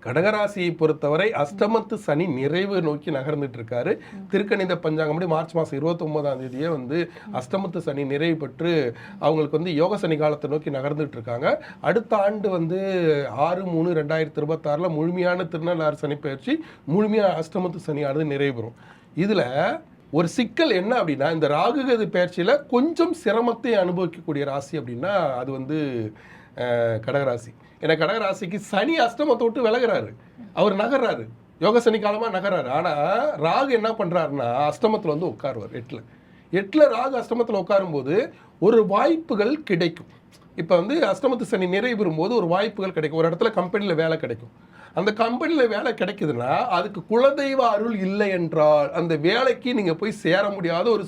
கடகராசியை பொறுத்தவரை அஷ்டமத்து சனி நிறைவு நோக்கி நகர்ந்துட்டு இருக்காரு. திருக்கணித பஞ்சாங்கப்படி மார்ச் மாதம் 29ஆம் தேதியே அஷ்டமத்து சனி நிறைவு பெற்று அவங்களுக்கு யோக சனி காலத்தை நோக்கி நகர்ந்துட்டு இருக்காங்க. அடுத்த ஆண்டு 6/3/2026 முழுமையான திருநள்ளாறு சனி பயிற்சி, முழுமையான அஷ்டமத்து சனியானது நிறைவு பெறும். இதுல ஒரு சிக்கல் என்ன அப்படின்னா, இந்த ராகுகது பயிற்சியில கொஞ்சம் சிரமத்தை அனுபவிக்கக்கூடிய ராசி அப்படின்னா அது கடகராசி. ஏன்னா கடகராசிக்கு சனி அஷ்டமத்தை விட்டு விலகிறாரு, அவர் நகர்றாரு, யோக சனி காலமாக நகர்றாரு. ஆனால் ராகு என்ன பண்ணுறாருன்னா அஷ்டமத்தில் உட்காருவார். எட்டில் ராகு அஷ்டமத்தில் உட்காரும்போது ஒரு வாய்ப்புகள் கிடைக்கும். இப்போ அஷ்டமத்து சனி நிறைவு பெறும்போது ஒரு வாய்ப்புகள் கிடைக்கும். ஒரு இடத்துல கம்பெனியில் வேலை கிடைக்கும். அந்த கம்பெனியில் வேலை கிடைக்குதுன்னா அதுக்கு குலதெய்வ அருள் இல்லை என்றால் அந்த வேலைக்கு நீங்கள் போய் சேர முடியாத ஒரு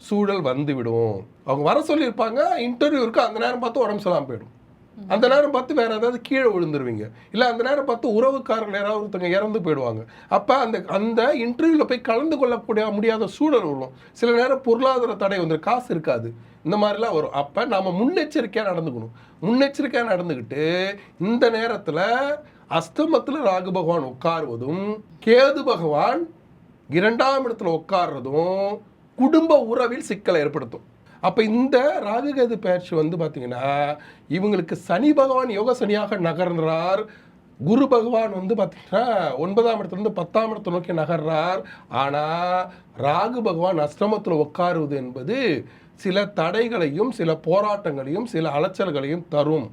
சூழல் வந்துவிடும். அவங்க வர சொல்லியிருப்பாங்க, இன்டர்வியூ இருக்குது, அந்த நேரம் பார்த்து உடம்பு சொல்லாமல் போயிடும். அந்த நேரம் பார்த்து வேற ஏதாவது கீழே விழுந்துருவீங்க, இல்லை அந்த நேரம் பார்த்து உறவுக்காரர்கள் யாராவது ஒருத்தங்க இறந்து போயிடுவாங்க. அப்போ அந்த இன்டர்வியூவில் போய் கலந்து கொள்ளக்கூடிய முடியாத சூழல் வரும். சில நேரம் பொருளாதார தடை வந்துடும், காசு இருக்காது, இந்த மாதிரிலாம் வரும். அப்போ நாம் முன்னெச்சரிக்கையாக நடந்துக்கணும். முன்னெச்சரிக்கையாக நடந்துக்கிட்டு இந்த நேரத்தில் அஷ்டமத்தில் ராகு பகவான் உட்காருவதும் கேது பகவான் 2ஆம் இடத்துல உட்கார்றதும் குடும்ப உறவில் சிக்கலை ஏற்படுத்தும். அப்போ இந்த ராகுகேது பயிற்சி பார்த்தீங்கன்னா இவங்களுக்கு சனி பகவான் யோக சனியாக நகர்றார். குரு பகவான் பார்த்தீங்கன்னா 9ஆம் இடத்துலேருந்து 10ஆம் இடத்தை நோக்கி நகர்றார். ஆனால் ராகு பகவான் அஷ்டமத்தில் உட்காருவது என்பது சில தடைகளையும் சில போராட்டங்களையும் சில அலைச்சல்களையும் தரும்.